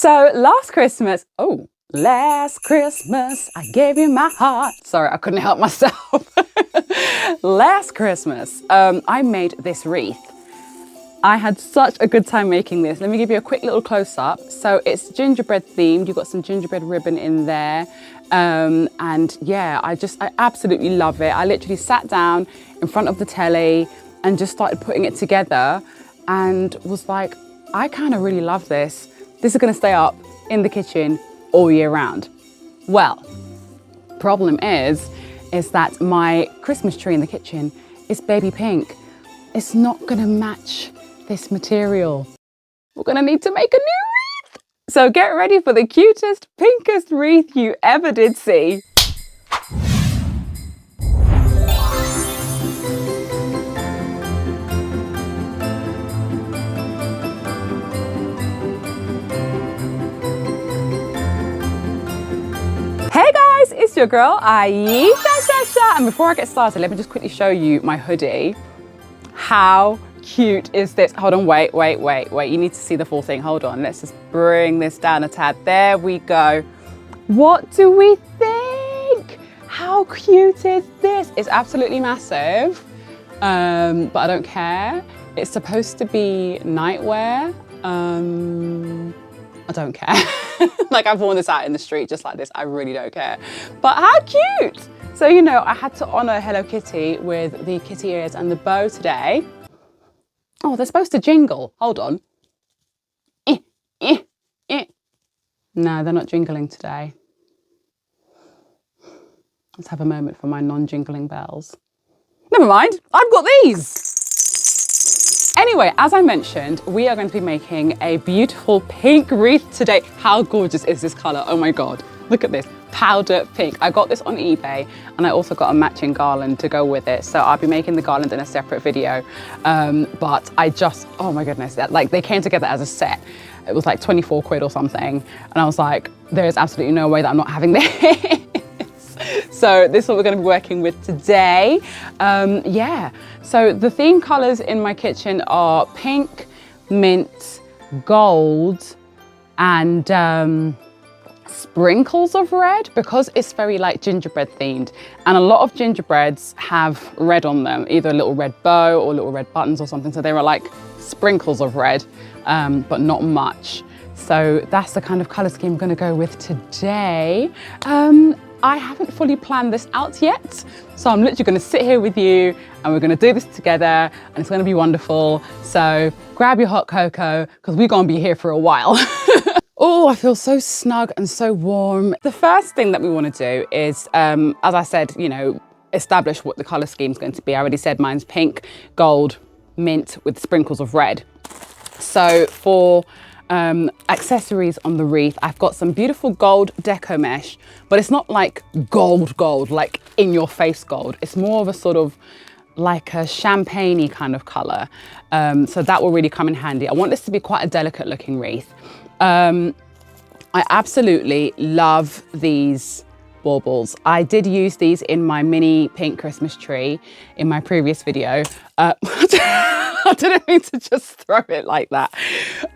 So last Christmas, I gave you my heart. Sorry, I couldn't help myself. Last Christmas, I made this wreath. I had such a good time making this. Let me give you a quick little close up. So it's gingerbread themed. You've got some gingerbread ribbon in there. And yeah, I absolutely love it. I literally sat down in front of the telly and just started putting it together and was like, I kind of really love this. This is gonna stay up in the kitchen all year round. Well, problem is that my Christmas tree in the kitchen is baby pink. It's not gonna match this material. We're gonna need to make a new wreath. So get ready for the cutest, pinkest wreath you ever did see. Hey guys, it's your girl Ayesha, and before I get started, let me just quickly show you my hoodie. How cute is this? Hold on, wait. You need to see the full thing. Hold on, let's just bring this down a tad. There we go. What do we think? How cute is this? It's absolutely massive, but I don't care. It's supposed to be nightwear. I don't care. Like, I've worn this out in the street just like this. I really don't care. But how cute! So, you know, I had to honor Hello Kitty with the kitty ears and the bow today. Oh, they're supposed to jingle. Hold on. No, they're not jingling today. Let's have a moment for my non-jingling bells. Never mind, I've got these. Anyway, as I mentioned, we are going to be making a beautiful pink wreath today. How gorgeous is this color? Oh my God, look at this, powder pink. I got this on eBay and I also got a matching garland to go with it. So I'll be making the garland in a separate video. But oh my goodness, like they came together as a set. It was like 24 quid or something. And I was like, there's absolutely no way that I'm not having this. So this is what we're going to be working with today. Yeah, so the theme colors in my kitchen are pink, mint, gold, and sprinkles of red, because it's very like gingerbread themed. And a lot of gingerbreads have red on them, either a little red bow or little red buttons or something. So they were like sprinkles of red, but not much. So that's the kind of color scheme I'm going to go with today. I haven't fully planned this out yet, so I'm literally going to sit here with you and we're going to do this together and it's going to be wonderful. So grab your hot cocoa because we're going to be here for a while. Oh, I feel so snug and so warm. The first thing that we want to do is, as I said, you know, establish what the color scheme is going to be. I already said mine's pink, gold, mint with sprinkles of red. So for accessories on the wreath, I've got some beautiful gold deco mesh, but it's not like gold, like in your face gold. It's more of a sort of like a champagne-y kind of color. So that will really come in handy. I want this to be quite a delicate looking wreath. I absolutely love these baubles. I did use these in my mini pink Christmas tree in my previous video. I didn't mean to just throw it like that.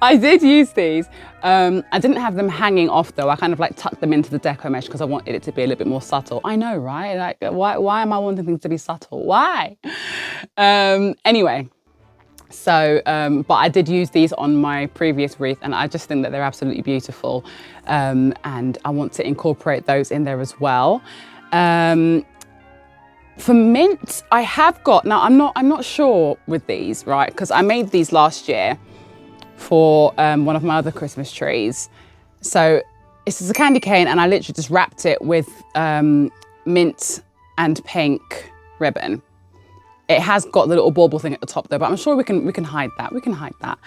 I did use these. I didn't have them hanging off though. I kind of like tucked them into the deco mesh because I wanted it to be a little bit more subtle. I know, right? Like, why am I wanting things to be subtle? Why? Anyway, so, but I did use these on my previous wreath and I just think that they're absolutely beautiful. And I want to incorporate those in there as well. For mint, I have got, now I'm not sure with these, right? Because I made these last year for one of my other Christmas trees. So this is a candy cane and I literally just wrapped it with mint and pink ribbon. It has got the little bauble thing at the top though, but I'm sure we can hide that. We can hide that.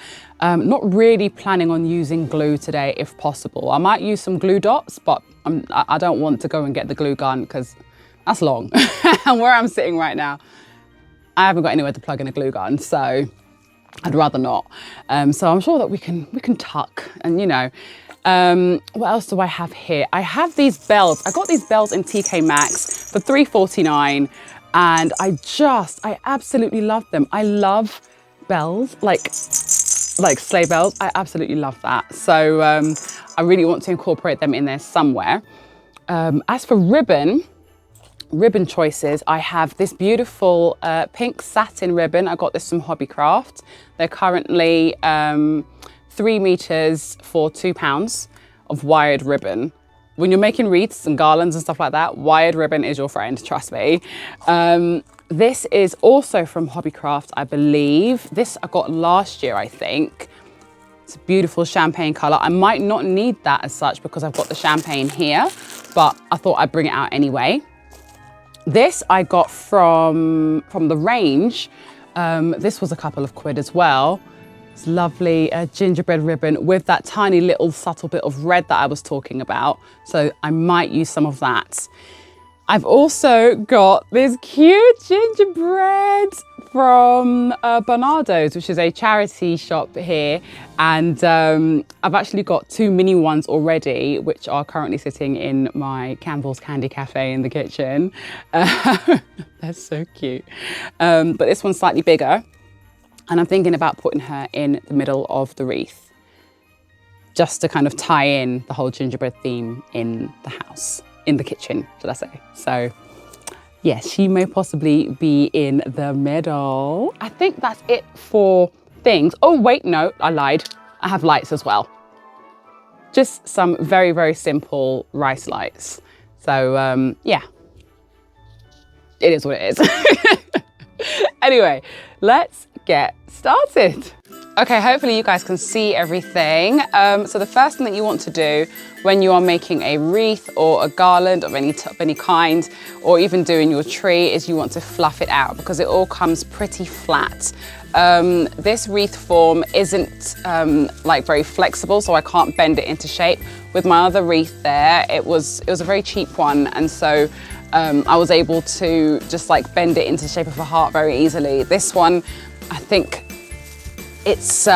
Not really planning on using glue today if possible. I might use some glue dots, but I don't want to go and get the glue gun because that's long. And where I'm sitting right now, I haven't got anywhere to plug in a glue gun, so I'd rather not. So I'm sure that we can tuck and, you know, what else do I have here? I have these bells. I got these bells in TK Maxx for $3.49 and I absolutely love them. I love bells, like like sleigh bells. I absolutely love that. So I really want to incorporate them in there somewhere. As for ribbon choices, I have this beautiful pink satin ribbon. I got this from Hobbycraft. They're currently 3 meters for £2 of wired ribbon. When you're making wreaths and garlands and stuff like that, wired ribbon is your friend, trust me. This is also from Hobbycraft, I believe. This I got last year, I think. It's a beautiful champagne color. I might not need that as such because I've got the champagne here, but I thought I'd bring it out anyway. This I got from the range. This was a couple of quid as well. It's lovely gingerbread ribbon with that tiny little subtle bit of red that I was talking about. So I might use some of that. I've also got this cute gingerbread from Barnardo's, which is a charity shop here. And I've actually got 2 mini ones already, which are currently sitting in my Campbell's Candy Cafe in the kitchen. They're so cute. But this one's slightly bigger. And I'm thinking about putting her in the middle of the wreath, just to kind of tie in the whole gingerbread theme in the house, in the kitchen, should I say. So yes, she may possibly be in the middle. I think that's it for things. Oh wait, no, I lied. I have lights as well. Just some very, very simple rice lights. So yeah, it is what it is. Anyway, let's get started. Okay, hopefully you guys can see everything. So the first thing that you want to do when you are making a wreath or a garland of any kind, or even doing your tree, is you want to fluff it out because it all comes pretty flat. This wreath form isn't like very flexible, so I can't bend it into shape. With my other wreath there, it was a very cheap one, and so I was able to just like bend it into the shape of a heart very easily. This one, I think it's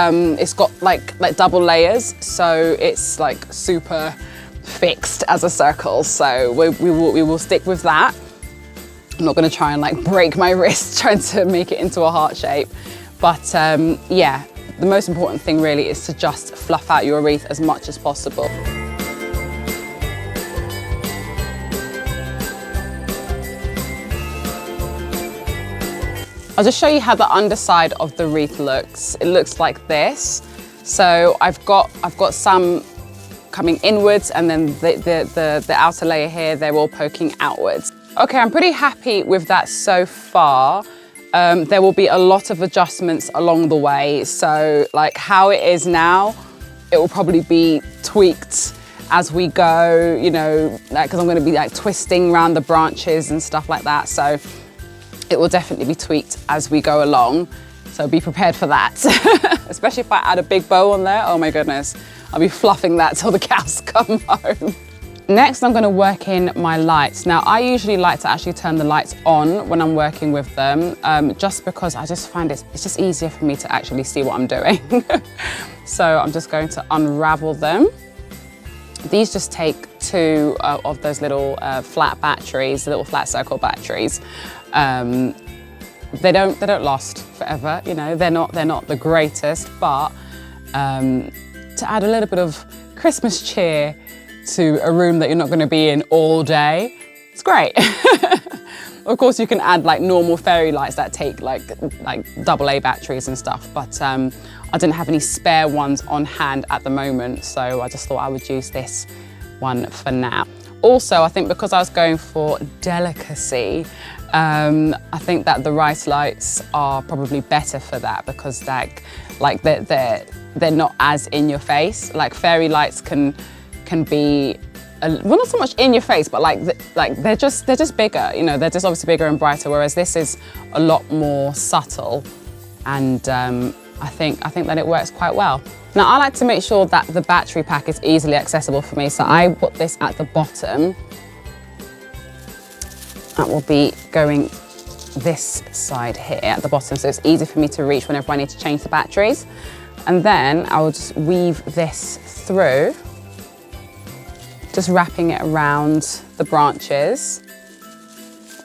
got like double layers, so it's like super fixed as a circle. So we will stick with that. I'm not going to try and like break my wrist trying to make it into a heart shape. But yeah, the most important thing really is to just fluff out your wreath as much as possible. I'll just show you how the underside of the wreath looks. It looks like this. So I've got some coming inwards, and then the outer layer here, they're all poking outwards. Okay, I'm pretty happy with that so far. There will be a lot of adjustments along the way. So like how it is now, it will probably be tweaked as we go, you know, because I'm going to be like twisting around the branches and stuff like that. So it will definitely be tweaked as we go along. So be prepared for that. Especially if I add a big bow on there, oh my goodness, I'll be fluffing that till the cows come home. Next, I'm going to work in my lights. Now, I usually like to actually turn the lights on when I'm working with them, just because I just find it's just easier for me to actually see what I'm doing. So I'm just going to unravel them. These just take 2 of those little flat batteries, the little flat circle batteries. They don't last forever, you know. They're not the greatest, but to add a little bit of Christmas cheer to a room that you're not going to be in all day, it's great. Of course, you can add like normal fairy lights that take like AA batteries and stuff, but I didn't have any spare ones on hand at the moment, so I just thought I would use this one for now. Also, I think because I was going for delicacy, I think that the rice lights are probably better for that, because they're not as in your face. Like fairy lights can be well, not so much in your face, but they're just bigger. You know, they're just obviously bigger and brighter. Whereas this is a lot more subtle, and I think that it works quite well. Now, I like to make sure that the battery pack is easily accessible for me, so I put this at the bottom. That will be going this side here at the bottom, so it's easy for me to reach whenever I need to change the batteries. And then I will just weave this through, just wrapping it around the branches,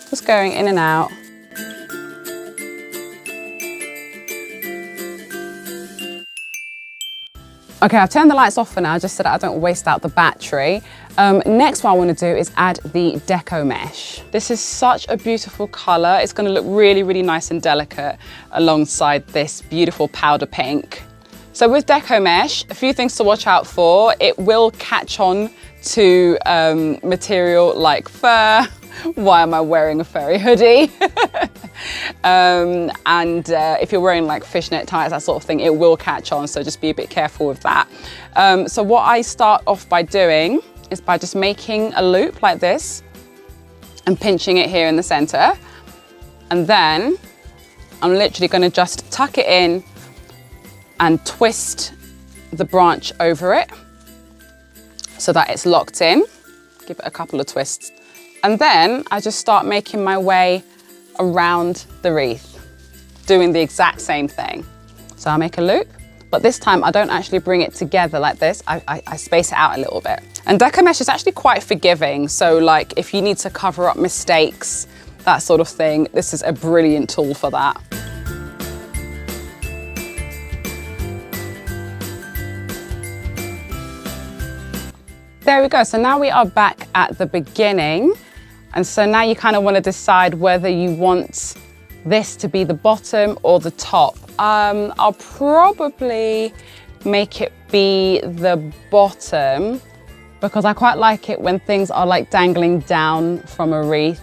just going in and out. Okay, I've turned the lights off for now, just so that I don't waste out the battery. Next what I want to do is add the deco mesh. This is such a beautiful color. It's going to look really, really nice and delicate alongside this beautiful powder pink. So with deco mesh, a few things to watch out for. It will catch on to material like fur. Why am I wearing a furry hoodie? If you're wearing like fishnet ties, that sort of thing, it will catch on, so just be a bit careful with that. So what I start off by doing is by just making a loop like this and pinching it here in the center. And then I'm literally going to just tuck it in and twist the branch over it so that it's locked in. Give it a couple of twists. And then I just start making my way around the wreath, doing the exact same thing. So I make a loop, but this time I don't actually bring it together like this. I space it out a little bit. And deco mesh is actually quite forgiving. So like if you need to cover up mistakes, that sort of thing, this is a brilliant tool for that. There we go. So now we are back at the beginning. And so now you kind of want to decide whether you want this to be the bottom or the top. I'll probably make it be the bottom because I quite like it when things are like dangling down from a wreath.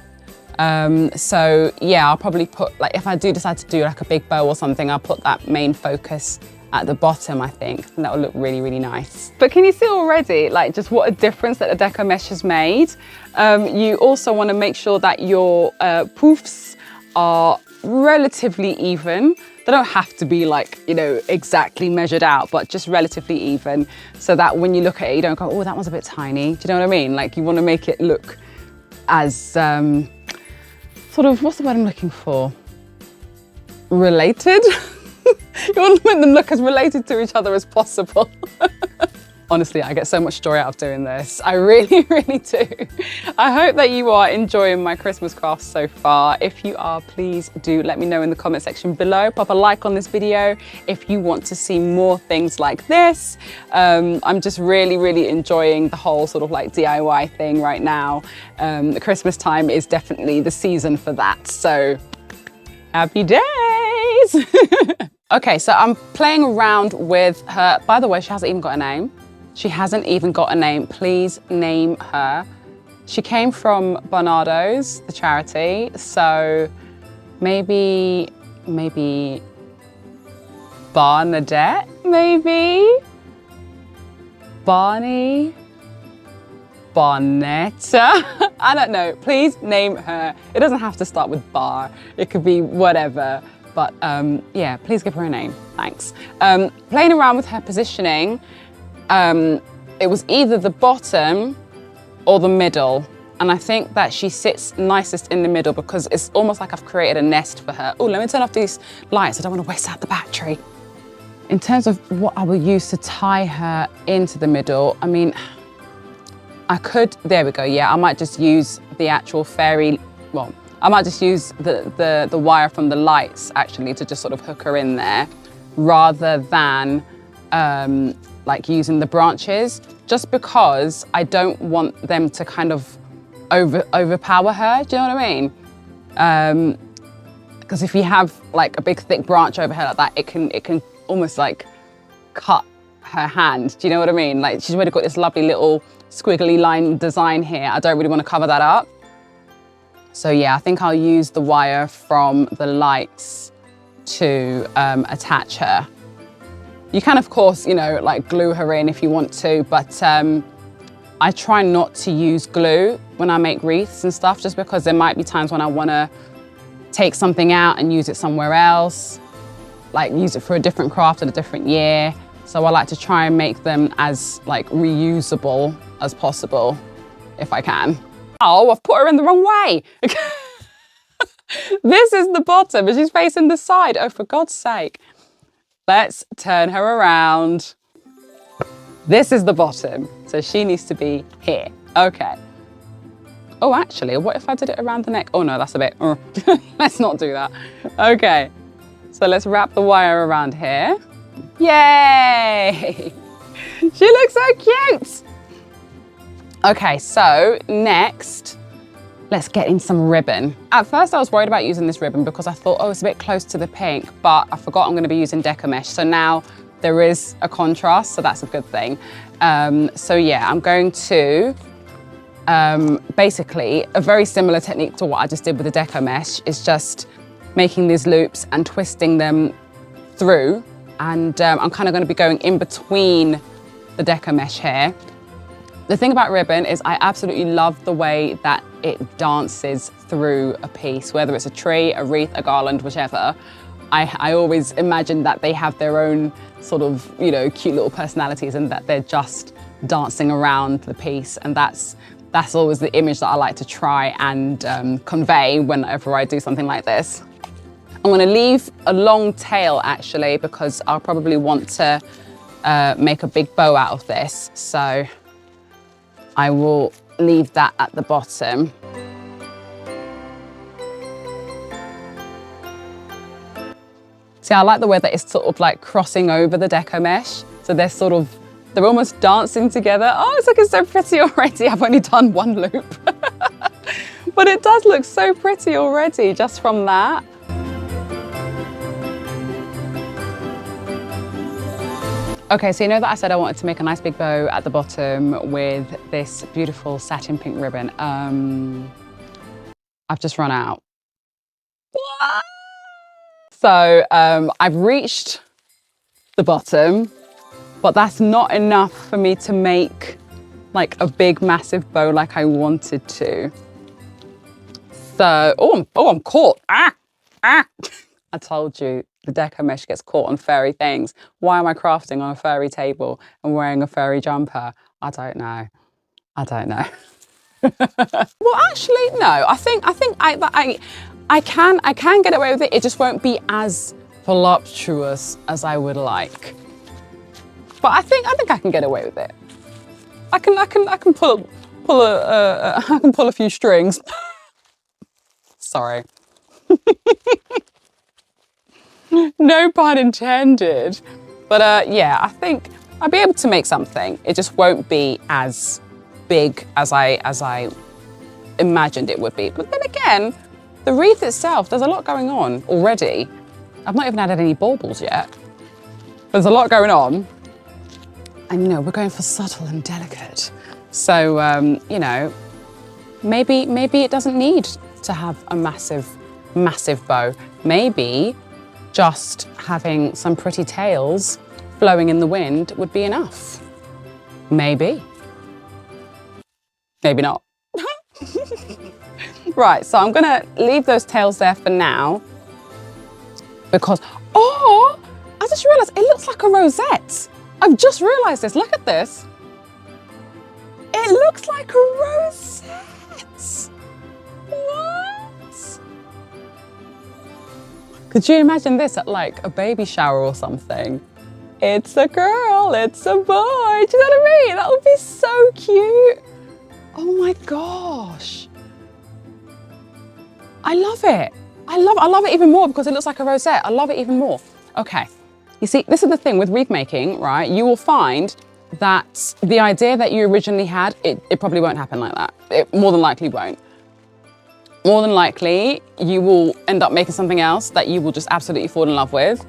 So yeah, I'll probably put, like if I do decide to do like a big bow or something, I'll put that main focus at the bottom, I think. And that will look really, really nice. But can you see already, like just what a difference that the deco mesh has made? You also want to make sure that your poofs are relatively even. They don't have to be like, you know, exactly measured out, but just relatively even so that when you look at it, you don't go, oh, that one's a bit tiny. Do you know what I mean? Like you want to make it look as sort of, what's the word I'm looking for? Related? You want to make them look as related to each other as possible. Honestly, I get so much joy out of doing this. I really, really do. I hope that you are enjoying my Christmas crafts so far. If you are, please do let me know in the comment section below. Pop a like on this video if you want to see more things like this. I'm just really, really enjoying the whole sort of like DIY thing right now. The Christmas time is definitely the season for that. So happy days. Okay, so I'm playing around with her. By the way, she hasn't even got a name. She hasn't even got a name. Please name her. She came from Barnardo's, the charity. So maybe Barnadette, maybe? Barney? Barnetta? I don't know. Please name her. It doesn't have to start with bar. It could be whatever. But yeah, please give her a name, thanks. Playing around with her positioning, it was either the bottom or the middle. And I think that she sits nicest in the middle because it's almost like I've created a nest for her. Oh, let me turn off these lights. I don't want to waste out the battery. In terms of what I will use to tie her into the middle, I mean, I could, there we go, yeah, I might just use the actual fairy, well, I might just use the wire from the lights actually to just sort of hook her in there rather than like using the branches, just because I don't want them to kind of overpower her. Do you know what I mean? Because if you have like a big thick branch over her like that, it can almost like cut her hand. Do you know what I mean? Like she's already got this lovely little squiggly line design here. I don't really want to cover that up. So yeah, I think I'll use the wire from the lights to attach her. You can, of course, you know, like glue her in if you want to, but I try not to use glue when I make wreaths and stuff, just because there might be times when I want to take something out and use it somewhere else, like use it for a different craft at a different year. So I like to try and make them as like reusable as possible, if I can. Oh, I've put her in the wrong way. This is the bottom, and she's facing the side. Oh, for God's sake. Let's turn her around. This is the bottom, so she needs to be here. Okay. Oh, actually, what if I did it around the neck? Oh no, that's a bit, let's not do that. Okay, so let's wrap the wire around here. Yay! She looks so cute. Okay, so next, let's get in some ribbon. At first I was worried about using this ribbon because I thought, oh, it's a bit close to the pink, but I forgot I'm gonna be using deco mesh. So now there is a contrast, so that's a good thing. So yeah, I'm going to, basically a very similar technique to what I just did with the deco mesh is just making these loops and twisting them through. And I'm kind of gonna be going in between the deco mesh here. The thing about ribbon is I absolutely love the way that it dances through a piece, whether it's a tree, a wreath, a garland, whichever. I always imagine that they have their own sort of, you know, cute little personalities and that they're just dancing around the piece. And that's always the image that I like to try and convey whenever I do something like this. I'm gonna leave a long tail actually, because I'll probably want to make a big bow out of this. So I will leave that at the bottom. See, I like the way that it's sort of like crossing over the deco mesh. So they're almost dancing together. Oh, it's looking so pretty already. I've only done one loop. But it does look so pretty already just from that. Okay, so you know that I said I wanted to make a nice big bow at the bottom with this beautiful satin pink ribbon. I've just run out. So I've reached the bottom, but that's not enough for me to make like a big massive bow like I wanted to. So, I'm caught. I told you. The deco mesh gets caught on furry things. Why am I crafting on a furry table and wearing a furry jumper? I don't know. I don't know. Well, actually, no. I think I can get away with it. It just won't be as voluptuous as I would like. But I think I can get away with it. I can pull a few strings. Sorry. No pun intended. But yeah, I think I'll be able to make something. It just won't be as big as I imagined it would be. But then again, the wreath itself, there's a lot going on already. I've not even added any baubles yet. There's a lot going on. And you know, we're going for subtle and delicate. So, you know, maybe it doesn't need to have a massive bow. Maybe just having some pretty tails flowing in the wind would be enough. Maybe. Maybe not. Right, so I'm gonna leave those tails there for now because, oh, I just realized it looks like a rosette. I've just realized this, look at this. It looks like a rosette. What? Could you imagine this at like a baby shower or something? It's a girl, it's a boy. Do you know what I mean? That would be so cute. Oh my gosh. I love it. I love it even more because it looks like a rosette. I love it even more. Okay, you see, this is the thing with wreath making, right? You will find that the idea that you originally had, it probably won't happen like that. It more than likely won't. More than likely, you will end up making something else that you will just absolutely fall in love with,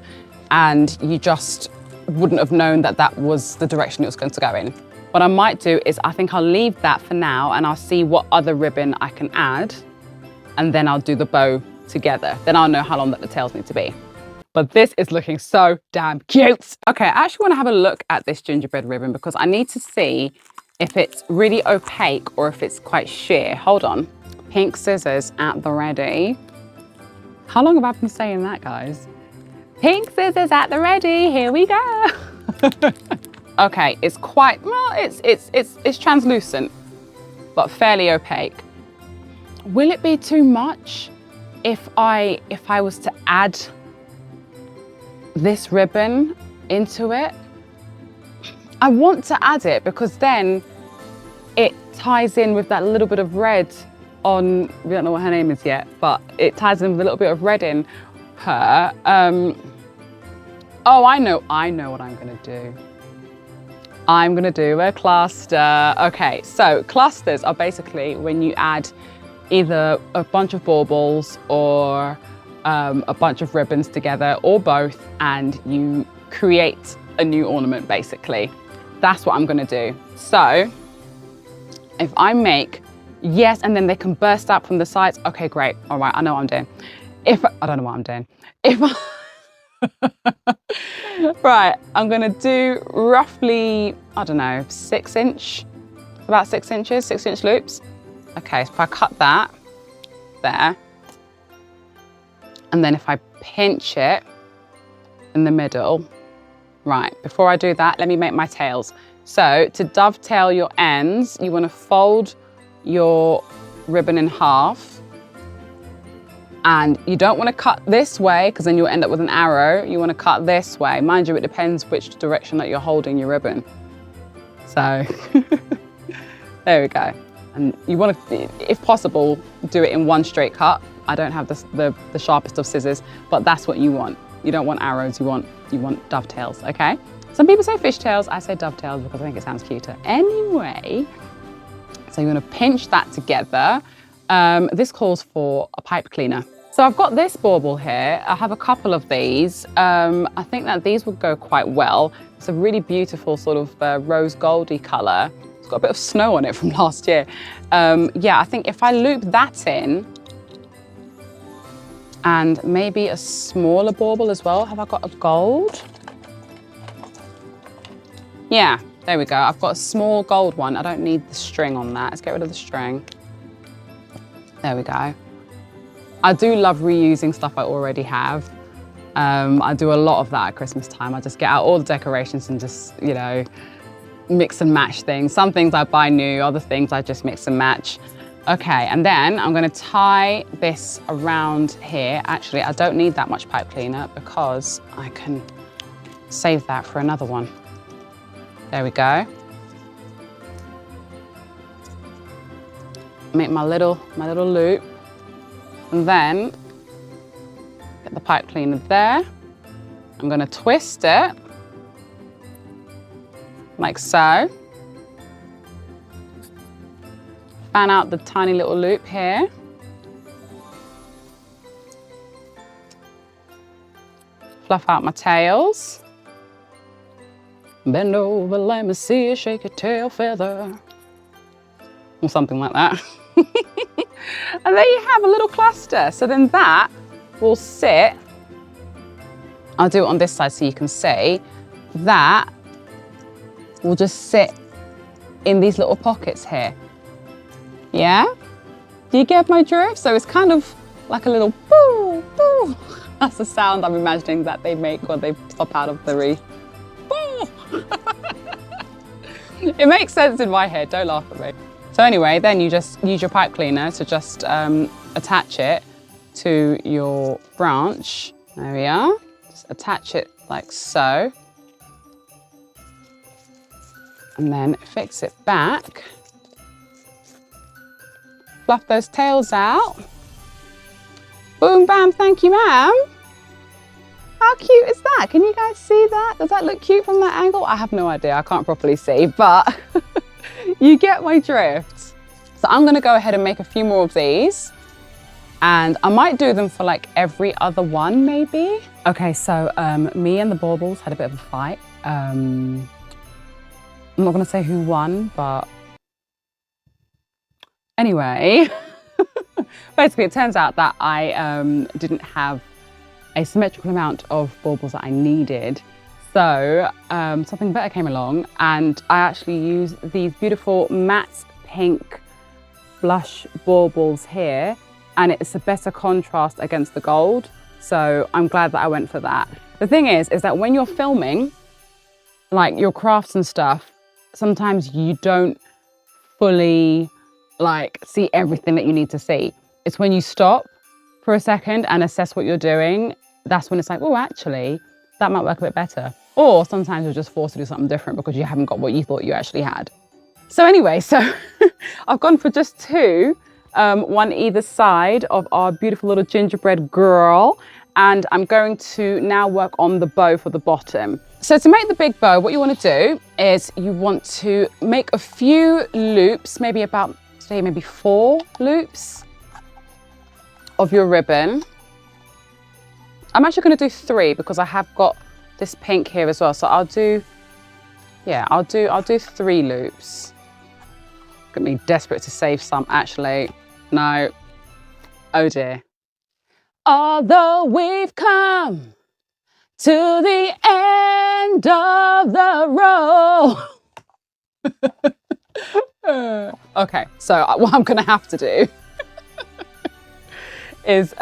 and you just wouldn't have known that that was the direction it was going to go in. What I might do is I think I'll leave that for now and I'll see what other ribbon I can add, and then I'll do the bow together. Then I'll know how long that the tails need to be. But this is looking so damn cute. Okay, I actually want to have a look at this gingerbread ribbon because I need to see if it's really opaque or if it's quite sheer. Hold on. Pink scissors at the ready. How long have I been saying that, guys? Pink scissors at the ready, here we go. Okay, it's quite, well, it's translucent, but fairly opaque. Will it be too much if I was to add this ribbon into it? I want to add it because then it ties in with that little bit of red on, we don't know what her name is yet, but it ties in with a little bit of red in her. Oh, I know what I'm gonna do. I'm gonna do a cluster. Okay, so clusters are basically when you add either a bunch of baubles or a bunch of ribbons together or both, and you create a new ornament basically. That's what I'm gonna do. So if I make, yes, and then they can burst out from the sides. Okay, great. All right, I know what I'm doing. I don't know what I'm doing. Right, I'm gonna do roughly, I don't know, 6 inch, about 6 inches, 6-inch loops. Okay, so if I cut that there, and then if I pinch it in the middle, right, before I do that, let me make my tails. So to dovetail your ends, you wanna fold your ribbon in half, and you don't wanna cut this way because then you'll end up with an arrow. You wanna cut this way. Mind you, it depends which direction that you're holding your ribbon. So, there we go. And you wanna, if possible, do it in one straight cut. I don't have the sharpest of scissors, but that's what you want. You don't want arrows, you want dovetails, okay? Some people say fishtails, I say dovetails because I think it sounds cuter. Anyway, so you're gonna pinch that together. This calls for a pipe cleaner. So I've got this bauble here. I have a couple of these. I think that these would go quite well. It's a really beautiful sort of rose goldy color. It's got a bit of snow on it from last year. Yeah, I think if I loop that in, and maybe a smaller bauble as well. Have I got a gold? Yeah, there we go. I've got a small gold one. I don't need the string on that. Let's get rid of the string. There we go. I do love reusing stuff I already have. I do a lot of that at Christmas time. I just get out all the decorations and just, you know, mix and match things. Some things I buy new, other things I just mix and match. Okay, and then I'm gonna tie this around here. Actually, I don't need that much pipe cleaner because I can save that for another one. There we go. Make my little loop, and then get the pipe cleaner there. I'm gonna twist it like so. Fan out the tiny little loop here. Fluff out my tails. Bend over, let me see you shake your tail feather. Or something like that. And there you have a little cluster. So then that will sit, I'll do it on this side so you can see, that will just sit in these little pockets here. Yeah? Do you get my drift? So it's kind of like a little boo, boo. That's the sound I'm imagining that they make when they pop out of the wreath. Boo. It makes sense in my head, don't laugh at me. So anyway, then you just use your pipe cleaner to just attach it to your branch. There we are. Just attach it like so. And then fix it back. Fluff those tails out. Boom, bam, thank you, ma'am. How cute is that? Can you guys see that? Does that look cute from that angle? I have no idea, I can't properly see, but you get my drift. So I'm gonna go ahead and make a few more of these, and I might do them for like every other one, maybe. Okay, so me and the baubles had a bit of a fight. I'm not gonna say who won, but anyway, basically it turns out that I didn't have a symmetrical amount of baubles that I needed. So something better came along, and I actually used these beautiful matte pink blush baubles here, and it's a better contrast against the gold. So I'm glad that I went for that. The thing is that when you're filming, like your crafts and stuff, sometimes you don't fully like see everything that you need to see. It's when you stop for a second and assess what you're doing, that's when it's like, oh, actually, that might work a bit better. Or sometimes you're just forced to do something different because you haven't got what you thought you actually had. So anyway, so I've gone for just two, one either side of our beautiful little gingerbread girl. and I'm going to now work on the bow for the bottom. So to make the big bow, what you want to do is you want to make a few loops, maybe about, say, maybe 4 loops of your ribbon. I'm actually going to do 3 because I have got this pink here as well. So I'll do 3 loops. Look at me, desperate to save some. Actually, no. Oh dear. Although we've come to the end of the road. Okay, so what I'm gonna have to do is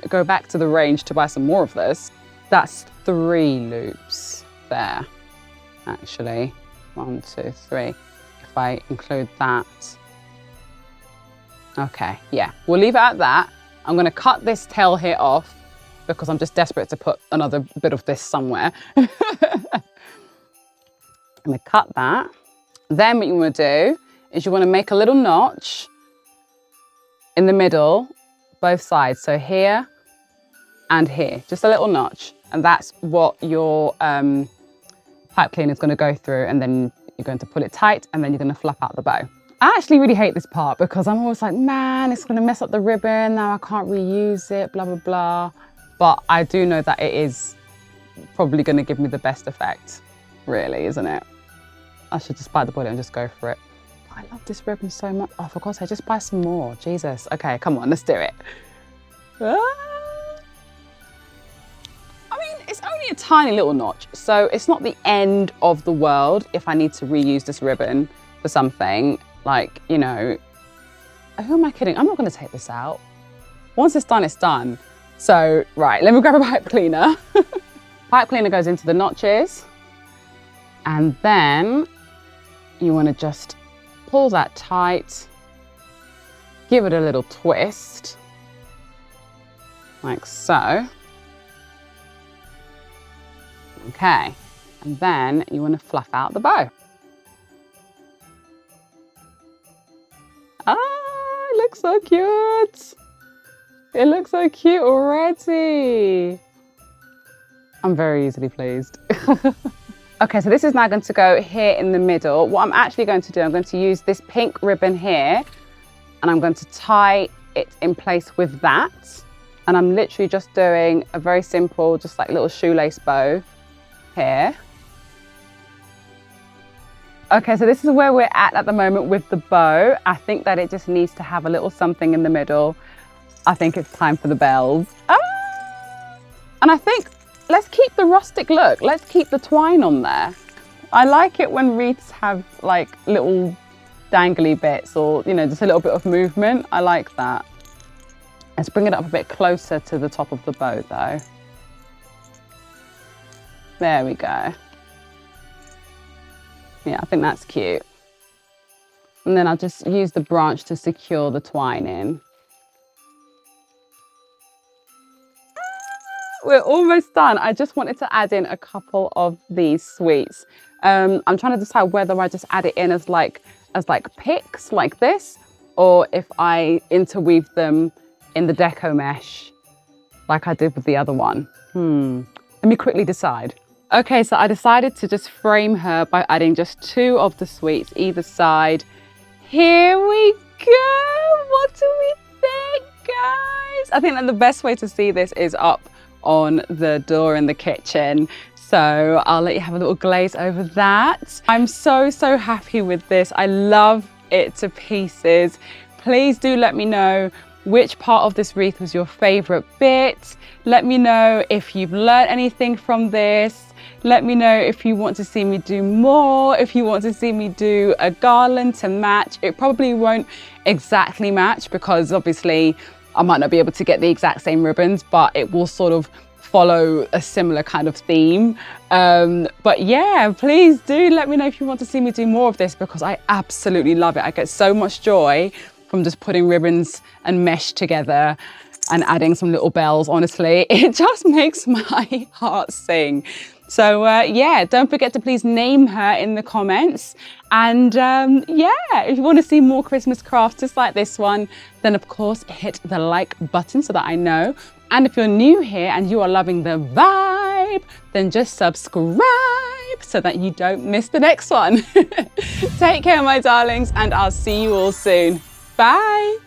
go back to the range to buy some more of this. That's 3 loops there, actually. 1, 2, 3. If I include that. Okay, yeah, we'll leave it at that. I'm gonna cut this tail here off because I'm just desperate to put another bit of this somewhere. I'm gonna cut that. Then what you wanna do is you wanna make a little notch in the middle, both sides. So here and here, just a little notch. And that's what your pipe cleaner is gonna go through, and then you're going to pull it tight, and then you're gonna fluff out the bow. I actually really hate this part because I'm always like, man, it's gonna mess up the ribbon, now I can't reuse it, blah, blah, blah. But I do know that it is probably gonna give me the best effect, really, isn't it? I should just bite the bullet and just go for it. But I love this ribbon so much. Oh, for God's sake, just buy some more, Jesus. Okay, come on, let's do it. I mean, it's only a tiny little notch, so it's not the end of the world if I need to reuse this ribbon for something. Like, you know, who am I kidding? I'm not gonna take this out. Once it's done, it's done. So, right, let me grab a pipe cleaner. Pipe cleaner goes into the notches, and then you wanna just pull that tight, give it a little twist, like so. Okay, and then you wanna fluff out the bow. Ah, it looks so cute. It looks so cute already. I'm very easily pleased. Okay, so this is now going to go here in the middle. What I'm actually going to do, I'm going to use this pink ribbon here, and I'm going to tie it in place with that. And I'm literally just doing a very simple, just like little shoelace bow here. Okay, so this is where we're at the moment with the bow. I think that it just needs to have a little something in the middle. I think it's time for the bells. Ah! And I think, let's keep the rustic look. Let's keep the twine on there. I like it when wreaths have like little dangly bits, or, you know, just a little bit of movement. I like that. Let's bring it up a bit closer to the top of the bow though. There we go. Yeah, I think that's cute. And then I'll just use the branch to secure the twine in. We're almost done. I just wanted to add in a couple of these sweets. I'm trying to decide whether I just add it in as like picks like this, or if I interweave them in the deco mesh like I did with the other one. Let me quickly decide. Okay, so I decided to just frame her by adding just 2 of the sweets either side. Here we go. What do we think, guys? I think that the best way to see this is up on the door in the kitchen. So I'll let you have a little glaze over that. I'm so, so happy with this. I love it to pieces. Please do let me know which part of this wreath was your favorite bit. Let me know if you've learned anything from this. Let me know if you want to see me do more, if you want to see me do a garland to match. It probably won't exactly match because obviously I might not be able to get the exact same ribbons, but it will sort of follow a similar kind of theme. But yeah, please do let me know if you want to see me do more of this because I absolutely love it. I get so much joy from just putting ribbons and mesh together and adding some little bells. Honestly, it just makes my heart sing. So yeah, don't forget to please name her in the comments. And yeah, if you want to see more Christmas crafts just like this one, then of course hit the like button so that I know. And if you're new here and you are loving the vibe, then just subscribe so that you don't miss the next one. Take care, my darlings, and I'll see you all soon. Bye.